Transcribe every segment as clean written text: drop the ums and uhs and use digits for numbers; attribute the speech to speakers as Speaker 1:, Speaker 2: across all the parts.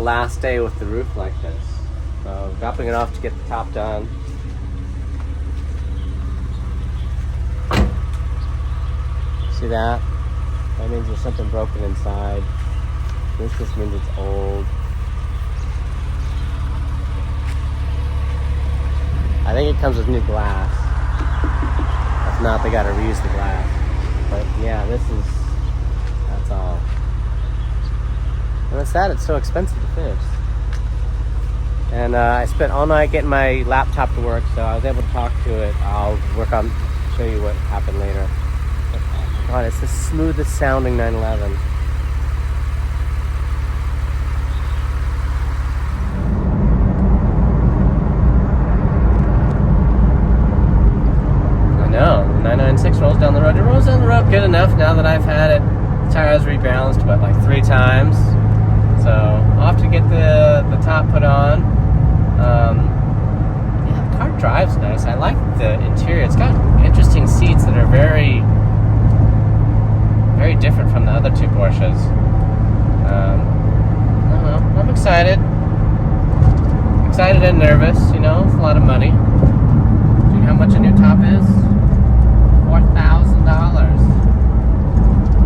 Speaker 1: last day with the roof like this. So dropping it off to get the top done. See that? That means there's something broken inside. This just means it's old. I think it comes with new glass. If not, they gotta reuse the glass. But yeah, that's all. And it's sad it's so expensive to fix. And I spent all night getting my laptop to work, so I was able to talk to it. I'll show you what happened later. But, oh my God, it's the smoothest sounding 911. No, 996 rolls down the road. It rolls down the road good enough now that I've had it. The tires rebalanced, but like 3 times. So I'll have to get the top put on. Yeah, the car drives nice. I like the interior. It's got interesting seats that are very, very different from the other 2 Porsches. I don't know. I'm excited. Excited and nervous. You know, it's a lot of money. Do you know how much a new top is? $4,000.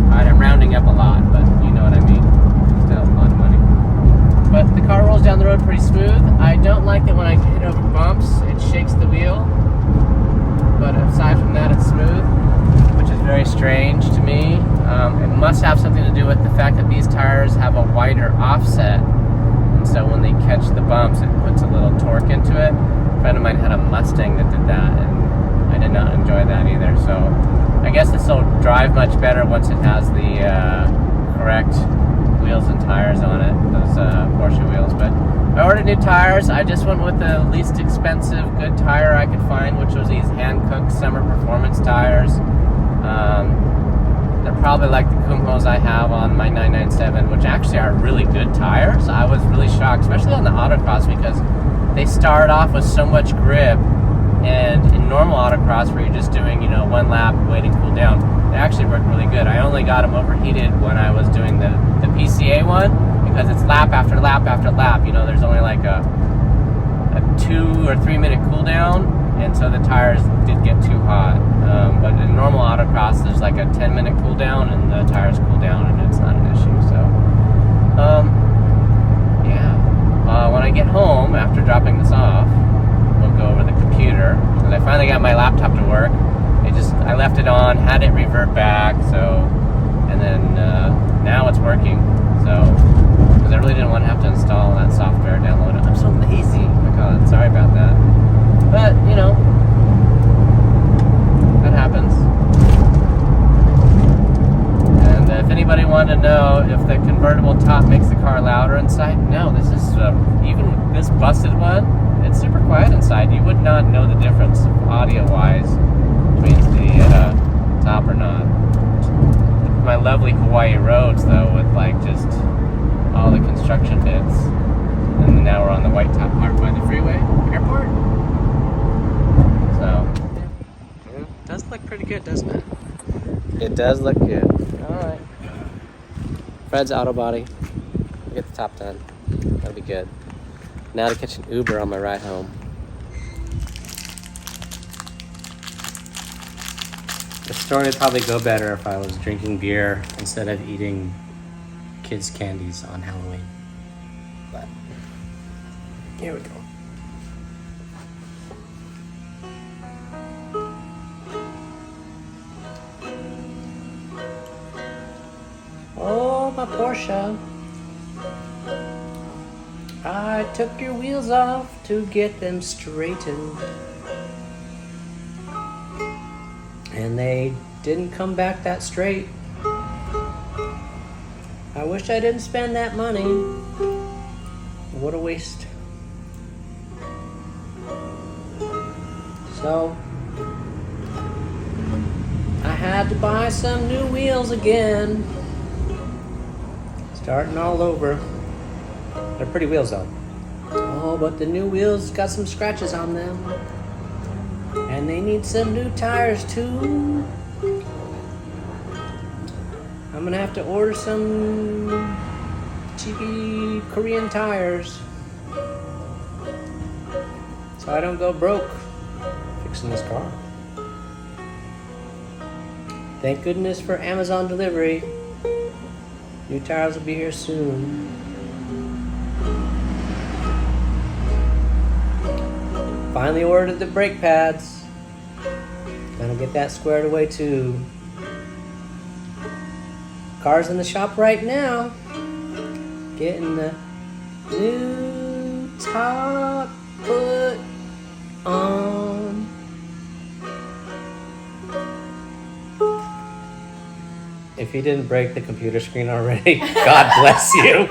Speaker 1: Alright, I'm rounding up a lot, but you know what I mean. Still a lot of money. But the car rolls down the road pretty smooth. I don't like that when I hit over bumps, it shakes the wheel. But aside from that, it's smooth, which is very strange to me. It must have something to do with the fact that these tires have a wider offset. And so when they catch the bumps, it puts a little torque into it. A friend of mine had a Mustang that did that, and I did not enjoy that either. So I guess this will drive much better once it has the correct wheels and tires on it, those Porsche wheels. But I ordered new tires. I just went with the least expensive good tire I could find, which was these Hankook Summer Performance tires. They're probably like the Kumhos I have on my 997, which actually are really good tires. I was really shocked, especially on the autocross, because they start off with so much grip. And in normal autocross, where you're just doing, you know, 1 lap, waiting to cool down, they actually work really good. I only got them overheated when I was doing the PCA one, because it's lap after lap after lap. You know, there's only like a 2 or 3 minute cool down, and so the tires did get too hot. But in normal autocross, there's like a 10-minute cool down, and the tires cool down, and it's not an issue. So, yeah. When I get home after dropping this off, we'll go over the computer, and I finally got my laptop to work. I left it on, had it revert back, so, and then now it's working. So, because I really didn't want to have to install that software, download it. I'm so lazy. Oh my God, sorry about that. But you know, that happens. And if anybody wanted to know if the convertible top makes the car louder inside, no. This is even this busted one. It's super quiet inside. You would not know the difference audio-wise between the top or not. My lovely Hawaii roads, though, with like just all the construction bits. And now we're on the white top part by the freeway airport. So, yeah, it does look pretty good, doesn't it? It does look good. All right. Fred's Auto Body. We'll get the top done. That'll be good. Now to catch an Uber on my ride home. The story would probably go better if I was drinking beer instead of eating kids' candies on Halloween. But here we go. Oh, my Porsche. I took your wheels off to get them straightened, and they didn't come back that straight. I wish I didn't spend that money. What a waste. So I had to buy some new wheels again. Starting all over. They're pretty wheels though. Oh, but the new wheels got some scratches on them. And they need some new tires too. I'm gonna have to order some cheapy Korean tires, so I don't go broke fixing this car. Thank goodness for Amazon delivery. New tires will be here soon. Finally ordered the brake pads. Gonna get that squared away too. Car's in the shop right now. Getting the new top put on. If you didn't break the computer screen already, God bless you.